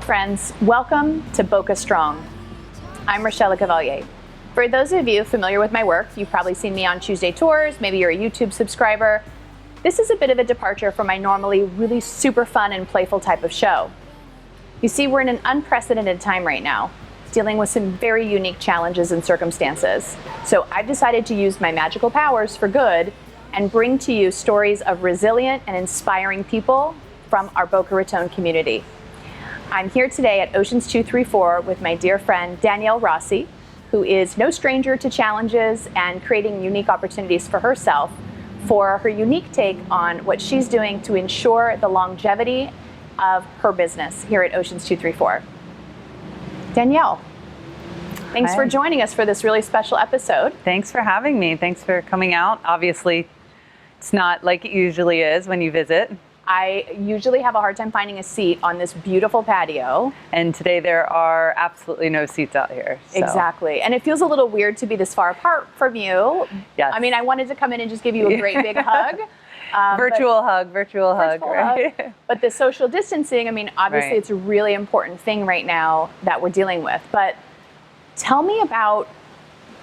friends. Welcome to Boca Strong. I'm Rochelle Lecavalier. For those of you familiar with my work, you've probably seen me on Tuesday tours, maybe you're a YouTube subscriber. This is a bit of a departure from my normally really super fun and playful type of show. You see, we're in an unprecedented time right now, dealing with some very unique challenges and circumstances. So I've decided to use my magical powers for good and bring to you stories of resilient and inspiring people from our Boca Raton community. I'm here today at Oceans234 with my dear friend Danielle Rosse, who is no stranger to challenges and creating unique opportunities for herself, for her unique take on what she's doing to ensure the longevity of her business here at Oceans234. Danielle, thanks Hi. for joining us for this really special episode. Thanks for having me. Thanks for coming out. Obviously, it's not like it usually is when you visit. I usually have a hard time finding a seat on this beautiful patio. And today there are absolutely no seats out here. So. Exactly. And it feels a little weird to be this far apart from you. Yes. I mean, I wanted to come in and just give you a great big hug. Virtual hug, right? But the social distancing, I mean, obviously Right. It's a really important thing right now that we're dealing with. But tell me about,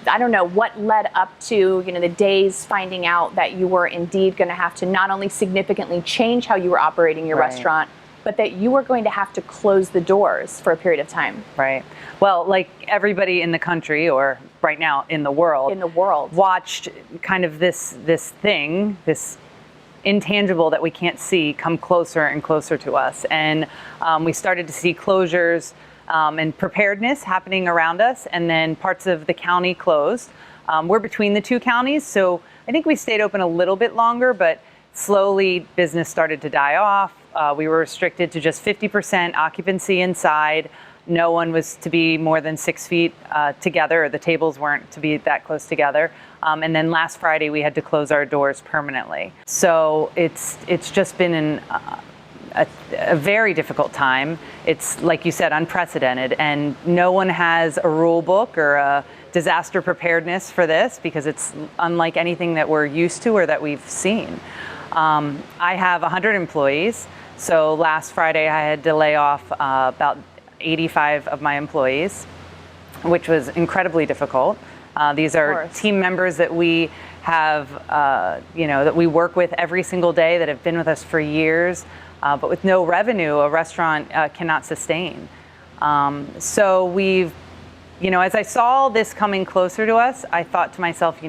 I don't know, what led up to, the days finding out that you were indeed going to have to not only significantly change how you were operating your Right. restaurant, but that you were going to have to close the doors for a period of time. Right. Well, like everybody in the country, or right now in the world, watched kind of this thing, this intangible that we can't see, come closer and closer to us. And we started to see closures and preparedness happening around us, and then parts of the county closed. We're between the two counties, so I think we stayed open a little bit longer, but slowly business started to die off. We were restricted to just 50% occupancy inside. No one was to be more than 6 feet together, or the tables weren't to be that close together. And then last Friday we had to close our doors permanently. So it's just been a very difficult time. It's, like you said, unprecedented, and no one has a rule book or a disaster preparedness for this, because it's unlike anything that we're used to or that we've seen. I have 100 employees, so last Friday I had to lay off about 85 of my employees, which was incredibly difficult. These are team members that we have, that we work with every single day, that have been with us for years. But with no revenue, a restaurant cannot sustain. So we've, as I saw this coming closer to us, I thought to myself,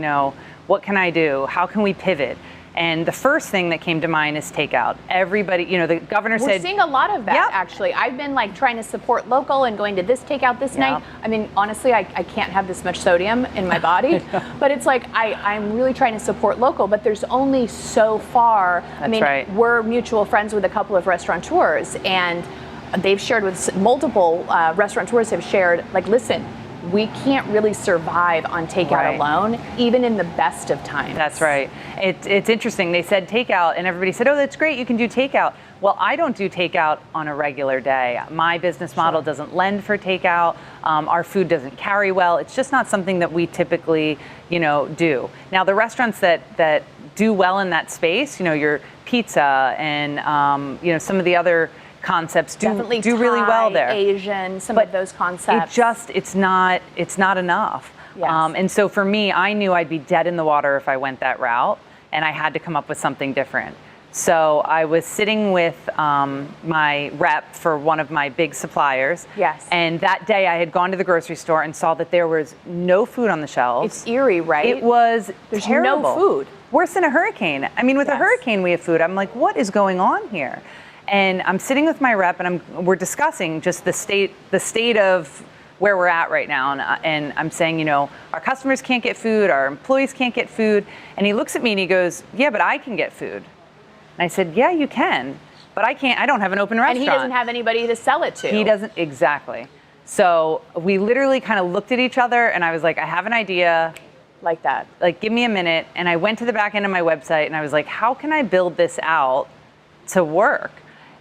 what can I do? How can we pivot? And the first thing that came to mind is takeout. Everybody, the governor said— We're seeing a lot of that, Yep. actually. I've been trying to support local and going to this takeout this night. I mean, honestly, I can't have this much sodium in my body, but it's like I'm really trying to support local, but there's only so far. That's right. We're mutual friends with a couple of restaurateurs, and they've shared with multiple restaurateurs have shared, listen, we can't really survive on takeout alone, even in the best of times. That's right. It's interesting. They said takeout, and everybody said, oh, that's great, you can do takeout. Well, I don't do takeout on a regular day. My business model doesn't lend for takeout. Our food doesn't carry well. It's just not something that we typically, do. Now, the restaurants that do well in that space, your pizza and, some of the other concepts do really well there. Asian, some of those concepts. It's not enough. Yes. And so for me, I knew I'd be dead in the water if I went that route, and I had to come up with something different. So I was sitting with my rep for one of my big suppliers. Yes. And that day I had gone to the grocery store and saw that there was no food on the shelves. It's eerie, right? It was There's terrible. no food. Worse than a hurricane. I mean, with a hurricane we have food. I'm like, what is going on here? And I'm sitting with my rep, and we're discussing just the state of where we're at right now. And I'm saying, our customers can't get food, our employees can't get food. And he looks at me and he goes, yeah, but I can get food. And I said, yeah, you can, but I can't. I don't have an open restaurant. And he doesn't have anybody to sell it to. He doesn't, exactly. So we literally kind of looked at each other, and I was like, I have an idea. Like that. Give me a minute. And I went to the back end of my website, and I was like, how can I build this out to work?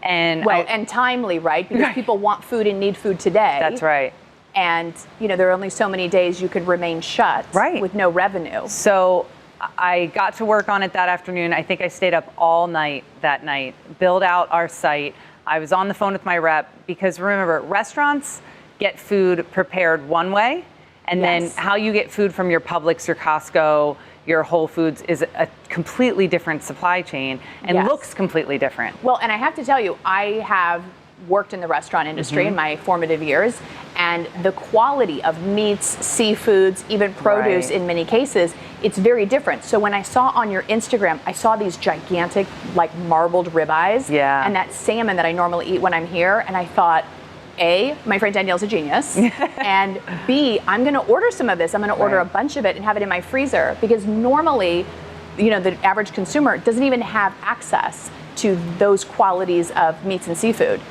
And and timely, right? Because people want food and need food today. That's right. And there are only so many days you could remain shut with no revenue. So I got to work on it that afternoon. I think I stayed up all night that night, build out our site, I was on the phone with my rep, because remember, restaurants get food prepared one way, and then how you get food from your Publix, your Costco, your Whole Foods is a completely different supply chain and looks completely different. Well, and I have to tell you, I have worked in the restaurant industry in my formative years, and the quality of meats, seafoods, even produce in many cases, it's very different. So when I saw on your Instagram, I saw these gigantic, like marbled ribeyes and that salmon that I normally eat when I'm here, and I thought, A, my friend Danielle's a genius, and B, I'm gonna order some of this. I'm gonna order a bunch of it and have it in my freezer, because normally, you know, the average consumer doesn't even have access to those qualities of meats and seafood.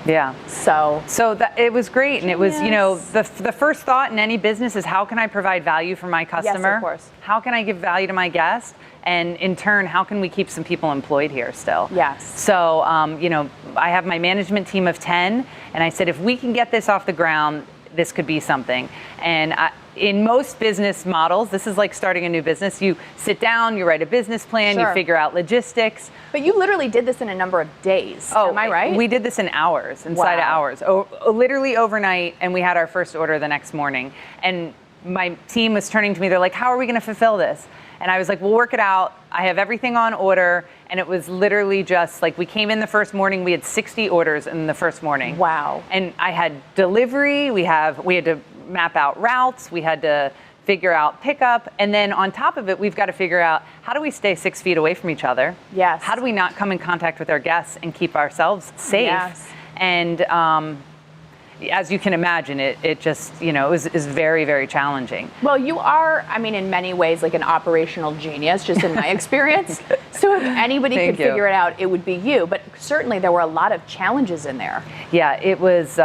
Yeah. So that it was great, and it was, you know, the first thought in any business is, how can I provide value for my customer? Yes, of course. How can I give value to my guest? And in turn, how can we keep some people employed here still? Yes. So, you know, I have my management team of 10, and I said, if we can get this off the ground, this could be something. And in most business models, this is like starting a new business. You sit down, you write a business plan, you figure out logistics. But you literally did this in a number of days. Oh, am I right? We did this in hours, inside of hours, literally overnight, and we had our first order the next morning. And my team was turning to me, they're like, how are we gonna fulfill this? And I was like, we'll work it out. I have everything on order. And it was literally just like, we came in the first morning, we had 60 orders in the first morning. Wow. And I had delivery, we had to map out routes, we had to figure out pickup, and then on top of it, we've got to figure out, how do we stay 6 feet away from each other? Yes. How do we not come in contact with our guests and keep ourselves safe? Yes. And as you can imagine, it just, you know, is very, very challenging. Well, you are, I mean, in many ways, like an operational genius, just in my experience. So if anybody could figure it out, it would be you. But certainly there were a lot of challenges in there. Yeah, it was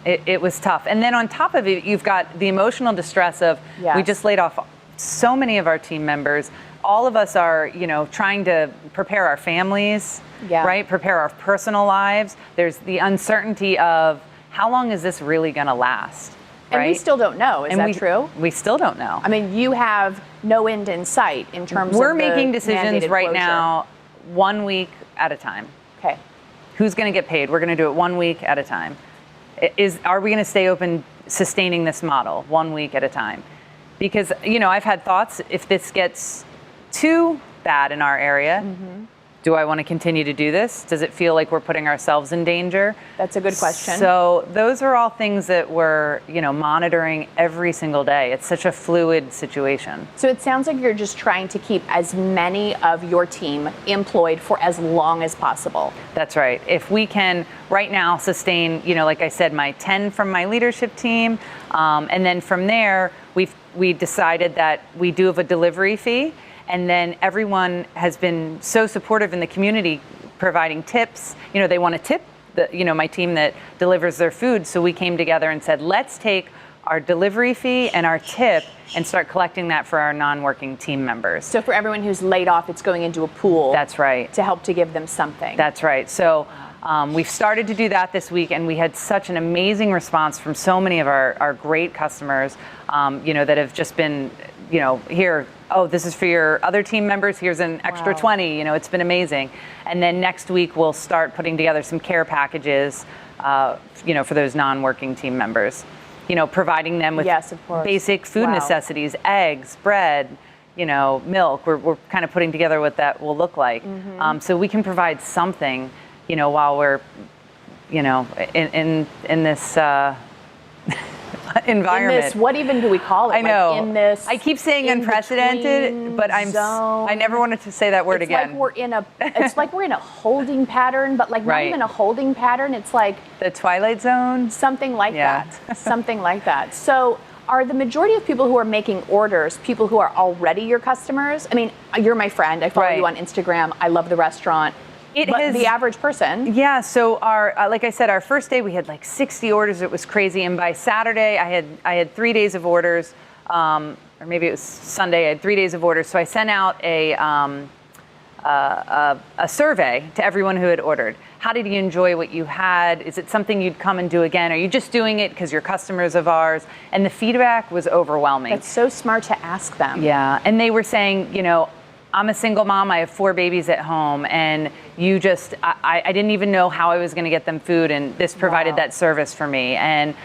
it was tough. And then on top of it, you've got the emotional distress of, we just laid off so many of our team members. All of us are, you know, trying to prepare our families, right? Prepare our personal lives. There's the uncertainty of, how long is this really going to last? And we still don't know. Is that true? We still don't know. I mean, you have no end in sight in terms of We're making decisions right closure. now, 1 week at a time. Okay. Who's going to get paid? We're going to do it 1 week at a time. Are we going to stay open, sustaining this model 1 week at a time? Because, you know, I've had thoughts, if this gets too bad in our area, do I want to continue to do this? Does it feel like we're putting ourselves in danger? That's a good question. So those are all things that we're, you know, monitoring every single day. It's such a fluid situation. So it sounds like you're just trying to keep as many of your team employed for as long as possible. That's right. If we can right now sustain, you know, like I said, my 10 from my leadership team, and then from there, we decided that we do have a delivery fee. And then everyone has been so supportive in the community, providing tips. You know, they want to tip my team that delivers their food. So we came together and said, let's take our delivery fee and our tip and start collecting that for our non-working team members. So for everyone who's laid off, it's going into a pool. That's right. To help to give them something. That's right. So we've started to do that this week, and we had such an amazing response from so many of our great customers, you know, that have just been, you know, here, oh, this is for your other team members, here's an extra 20, you know, it's been amazing. And then next week we'll start putting together some care packages, you know, for those non-working team members, you know, providing them with basic food necessities, eggs, bread, you know, milk. We're kind of putting together what that will look like. So we can provide something, you know, while we're, you know, in this environment. In this, what even do we call it? I know. Like in this, I keep saying unprecedented, but I never wanted to say that word again. It's like we're in a holding pattern, but like not even a holding pattern. It's like the Twilight Zone. Something like that. Something like that. So are the majority of people who are making orders people who are already your customers? I mean, you're my friend. I follow you on Instagram. I love the restaurant. But the average person. Yeah, so our like I said, our first day we had like 60 orders. It was crazy, and by Saturday I had 3 days of orders, or maybe it was Sunday. I had 3 days of orders. So I sent out a survey to everyone who had ordered. How did you enjoy what you had? Is it something you'd come and do again? Are you just doing it because you're customers of ours? And the feedback was overwhelming. That's so smart to ask them. Yeah, and they were saying, you know, I'm a single mom. I have 4 babies at home, and I didn't even know how I was going to get them food, and this provided that service for me. And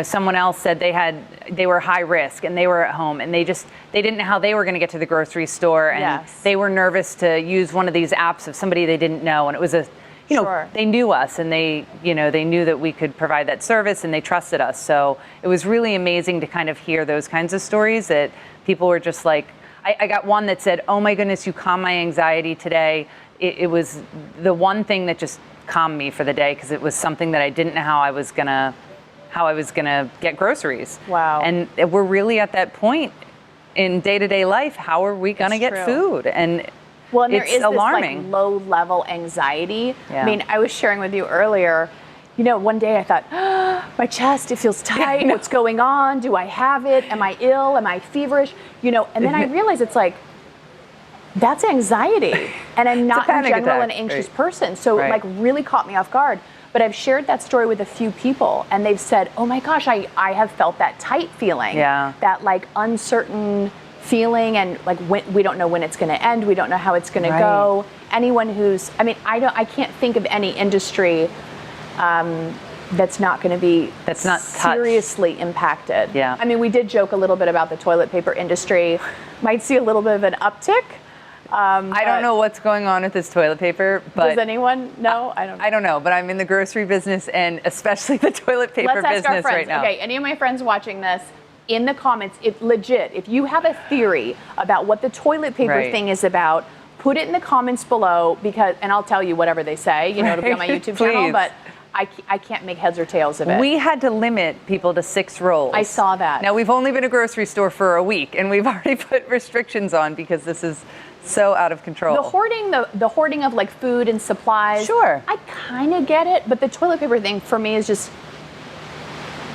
someone else said they were high risk, and they were at home, and they didn't know how they were going to get to the grocery store, and they were nervous to use one of these apps of somebody they didn't know, and it was they knew us, and they knew that we could provide that service, and they trusted us. So it was really amazing to kind of hear those kinds of stories that people were just like, I got one that said, "Oh my goodness, you calmed my anxiety today." It was the one thing that just calmed me for the day, because it was something that I didn't know how I was gonna get groceries. Wow. And we're really at that point in day-to-day life. How are we gonna get food? And well, and there is alarming. this like low-level anxiety. Yeah. I mean, I was sharing with you earlier. One day I thought, my chest, it feels tight. What's going on? Do I have it? Am I ill? Am I feverish? And then I realized it's like, that's anxiety. And I'm not in general an anxious person. So it like really caught me off guard. But I've shared that story with a few people, and they've said, oh my gosh, I have felt that tight feeling. Yeah. That like uncertain feeling, and like we don't know when it's going to end. We don't know how it's going to go. Anyone I can't think of any industry that's not going to be seriously impacted. Yeah. I mean, we did joke a little bit about the toilet paper industry. Might see a little bit of an uptick. I don't know what's going on with this toilet paper, but does anyone know? I don't know, but I'm in the grocery business, and especially the toilet paper business right now. Okay, any of my friends watching this, in the comments, if you have a theory about what the toilet paper thing is about, put it in the comments below, and I'll tell you whatever they say. It'll be on my YouTube channel, but I can't make heads or tails of it. We had to limit people to 6 rolls. I saw that. Now, we've only been a grocery store for a week, and we've already put restrictions on because this is so out of control. The hoarding of like food and supplies. Sure. I kind of get it, but the toilet paper thing for me is just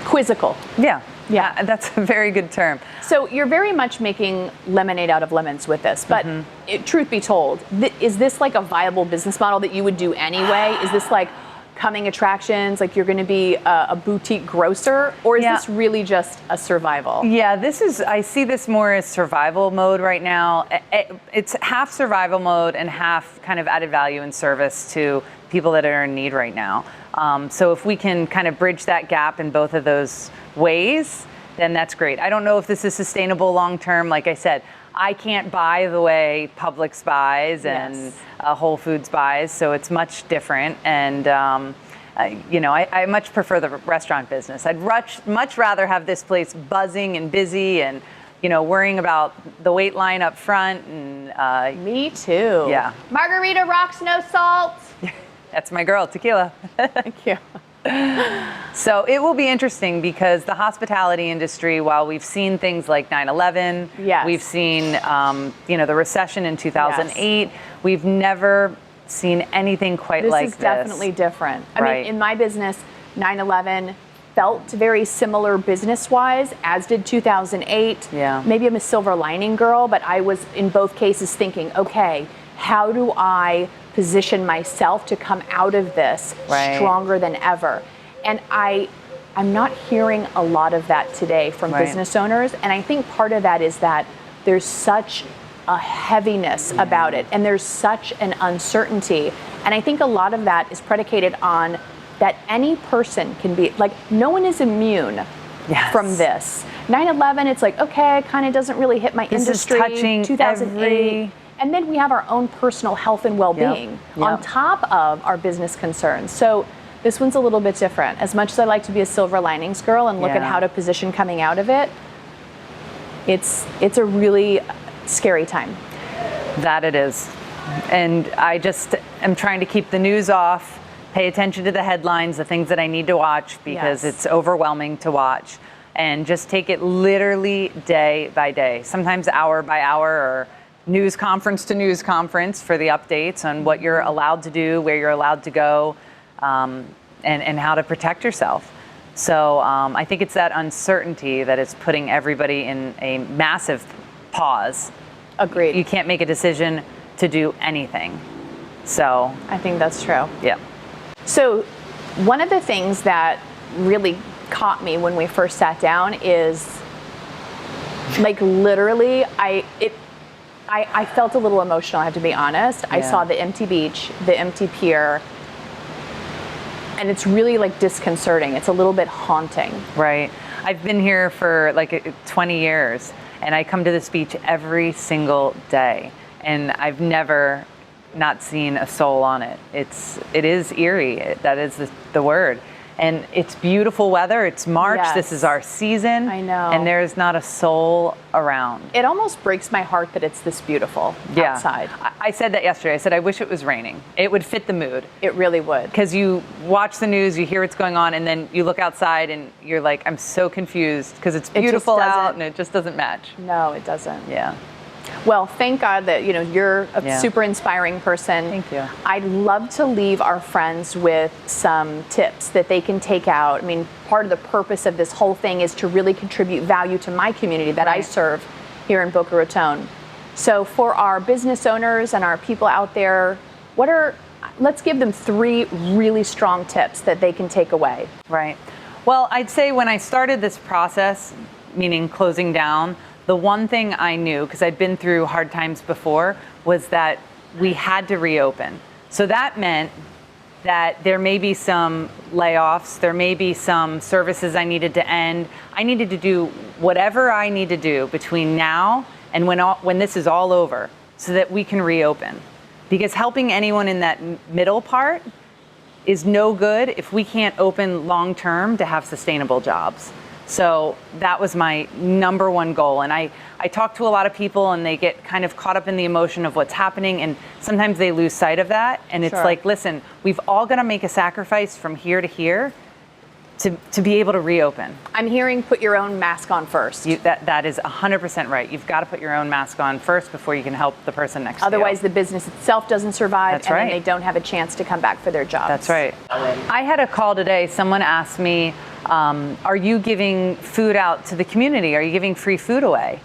quizzical. Yeah. Yeah, that's a very good term. So you're very much making lemonade out of lemons with this, but truth be told, is this like a viable business model that you would do anyway? Is this like coming attractions, like you're going to be a boutique grocer, or is this really just a survival? Yeah, I see this more as survival mode right now. It's half survival mode and half kind of added value and service to people that are in need right now. So if we can kind of bridge that gap in both of those ways, then that's great. I don't know if this is sustainable long term. Like I said, I can't buy the way Publix buys and Whole Foods buys, so it's much different. And I much prefer the restaurant business. I'd much rather have this place buzzing and busy, and worrying about the wait line up front. And me too. Yeah. Margarita rocks, no salt. That's my girl, tequila. Thank you. So it will be interesting, because the hospitality industry, while we've seen things like 9/11, we've seen the recession in 2008, we've never seen anything quite like this. This is definitely different. I mean, in my business, 9/11 felt very similar business-wise, as did 2008. Yeah. Maybe I'm a silver lining girl, but I was in both cases thinking, okay, how do I position myself to come out of this stronger than ever? And I'm not hearing a lot of that today from business owners. And I think part of that is that there's such a heaviness about it, and there's such an uncertainty. And I think a lot of that is predicated on that any person can be, like, no one is immune from this. 9/11, it's like, okay, kind of doesn't really hit my industry. This is touching 2008. And then we have our own personal health and well-being on top of our business concerns. So this one's a little bit different. As much as I like to be a silver linings girl and look at how to position coming out of it, it's a really scary time. That it is. And I just am trying to keep the news off, pay attention to the headlines, the things that I need to watch, because it's overwhelming to watch, and just take it literally day by day, sometimes hour by hour, or news conference to news conference for the updates on what you're allowed to do, where you're allowed to go, and how to protect yourself. So I think it's that uncertainty that is putting everybody in a massive pause. Agreed. You can't make a decision to do anything. So I think that's true. Yeah. So one of the things that really caught me when we first sat down is, like, literally, I felt a little emotional, I have to be honest. I saw the empty beach, the empty pier, and it's really like disconcerting. It's a little bit haunting. Right. I've been here for like 20 years, and I come to this beach every single day, and I've never not seen a soul on it. It is eerie. That is the word. And it's beautiful weather. It's March. Yes. This is our season. I know. And there's not a soul around. It almost breaks my heart that it's this beautiful outside. I said that yesterday. I said, I wish it was raining. It would fit the mood. It really would. Because you watch the news, you hear what's going on, and then you look outside and you're like, I'm so confused because it's beautiful out and it just doesn't match. No, it doesn't. Yeah. Well, thank God that you're a super inspiring person. Thank you. I'd love to leave our friends with some tips that they can take out. I mean, part of the purpose of this whole thing is to really contribute value to my community that I serve here in Boca Raton. So for our business owners and our people out there, let's give them 3 really strong tips that they can take away. Right. Well, I'd say when I started this process, meaning closing down, the one thing I knew, because I'd been through hard times before, was that we had to reopen. So that meant that there may be some layoffs, there may be some services I needed to end. I needed to do whatever I need to do between now and when this is all over so that we can reopen. Because helping anyone in that middle part is no good if we can't open long term to have sustainable jobs. So that was my number one goal. And I talk to a lot of people and they get kind of caught up in the emotion of what's happening. And sometimes they lose sight of that. And it's like, listen, we've all got to make a sacrifice from here to here to be able to reopen. I'm hearing put your own mask on first. That is 100% right. You've got to put your own mask on first before you can help the person next to you. Otherwise, the business itself doesn't survive. That's right. And then they don't have a chance to come back for their jobs. That's right. I had a call today. Someone asked me, are you giving food out to the community? Are you giving free food away?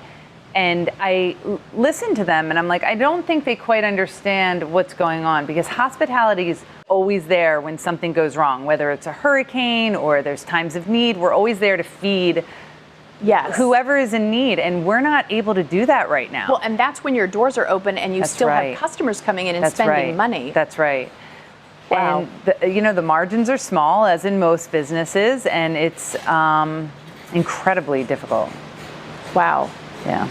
And I listened to them and I'm like, I don't think they quite understand what's going on, because hospitality is always there when something goes wrong, whether it's a hurricane or there's times of need. We're always there to feed whoever is in need, and we're not able to do that right now. Well, and that's when your doors are open and you still have customers coming in and spending money. That's right. Wow. And the margins are small, as in most businesses, and it's incredibly difficult. Wow. Yeah.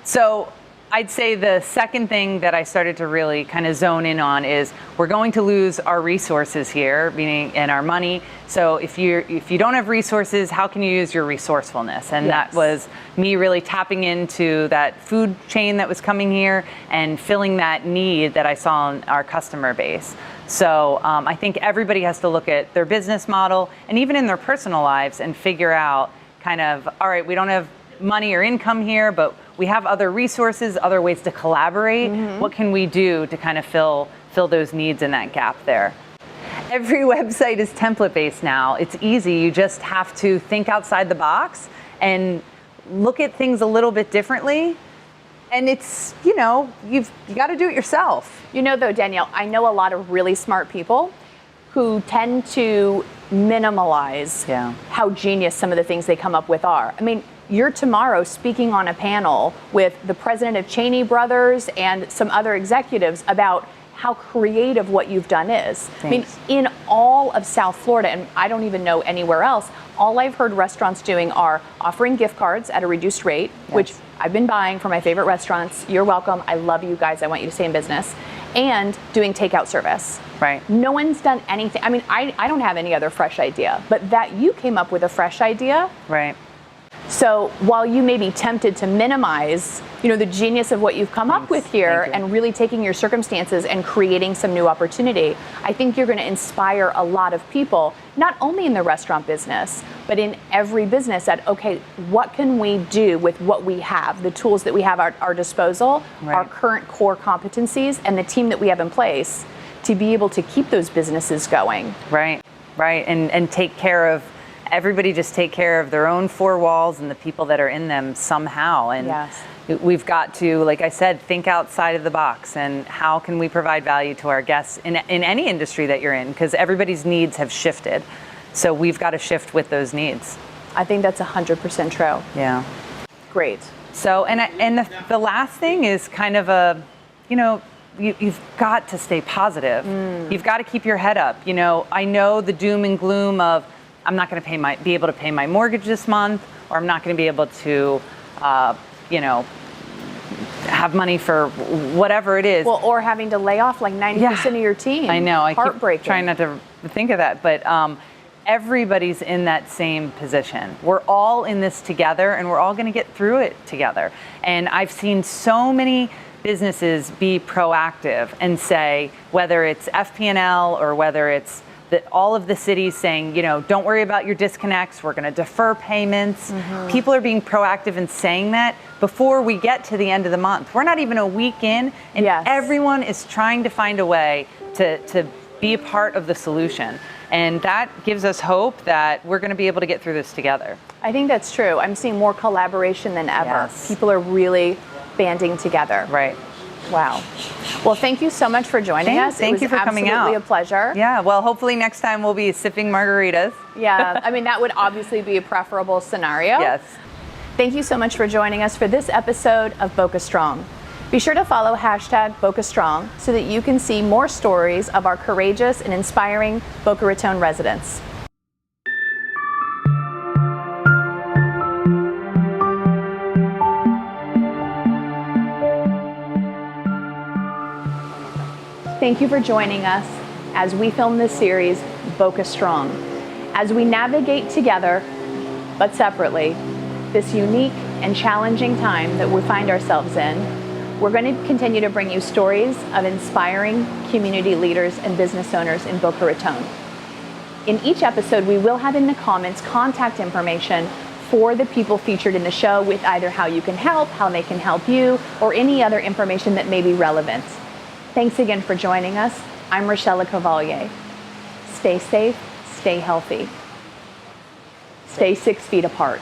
So I'd say the second thing that I started to really kind of zone in on is we're going to lose our resources here, meaning and our money. So if you don't have resources, how can you use your resourcefulness? And that was me really tapping into that food chain that was coming here and filling that need that I saw in our customer base. So I think everybody has to look at their business model and even in their personal lives and figure out kind of, all right, we don't have money or income here, but we have other resources, other ways to collaborate. What can we do to kind of fill those needs in that gap there? Every website is template based now. It's easy. You just have to think outside the box and look at things a little bit differently. And it's, you got to do it yourself. Though, Danielle, I know a lot of really smart people who tend to minimalize how genius some of the things they come up with are. I mean, you're tomorrow speaking on a panel with the president of Cheney Brothers and some other executives about how creative what you've done is. Thanks. I mean, in all of South Florida, and I don't even know anywhere else, all I've heard restaurants doing are offering gift cards at a reduced rate, which I've been buying for my favorite restaurants. You're welcome. I love you guys. I want you to stay in business. And doing takeout service. Right. No one's done anything. I mean, I don't have any other fresh idea, but that you came up with a fresh idea. Right. So while you may be tempted to minimize, the genius of what you've come up with here and really taking your circumstances and creating some new opportunity, I think you're going to inspire a lot of people, not only in the restaurant business, but in every business that, okay, what can we do with what we have, the tools that we have at our disposal, our current core competencies, and the team that we have in place to be able to keep those businesses going. Right. And take care of everybody, just take care of their own 4 walls and the people that are in them somehow. And we've got to, like I said, think outside of the box and how can we provide value to our guests in any industry that you're in, because everybody's needs have shifted. So we've got to shift with those needs. I think that's 100% true. Yeah. Great. So, and the last thing is kind of a, you've got to stay positive. You've got to keep your head up. I know the doom and gloom of I'm not going to be able to pay my mortgage this month, or I'm not going to be able to, have money for whatever it is. Well, or having to lay off like 90% of your team. I know. I Heartbreaking. keep trying not to think of that, but everybody's in that same position. We're all in this together, and we're all going to get through it together. And I've seen so many businesses be proactive and say, whether it's FP&L or whether it's all of the cities saying, don't worry about your disconnects, we're going to defer payments. People are being proactive in saying that before we get to the end of the month. We're not even a week in, and everyone is trying to find a way to be a part of the solution. And that gives us hope that we're going to be able to get through this together. I think that's true. I'm seeing more collaboration than ever. Yes. People are really banding together. Right. Wow. Well, thank you so much for joining us. Thank you for coming out. It was absolutely a pleasure. Yeah, well, hopefully next time we'll be sipping margaritas. Yeah, I mean, that would obviously be a preferable scenario. Yes. Thank you so much for joining us for this episode of Boca Strong. Be sure to follow #Boca Strong so that you can see more stories of our courageous and inspiring Boca Raton residents. Thank you for joining us as we film this series, Boca Strong. As we navigate together, but separately, this unique and challenging time that we find ourselves in, we're going to continue to bring you stories of inspiring community leaders and business owners in Boca Raton. In each episode, we will have in the comments contact information for the people featured in the show with either how you can help, how they can help you, or any other information that may be relevant. Thanks again for joining us. I'm Rochelle Lecavalier. Stay safe, stay healthy. Stay 6 feet apart.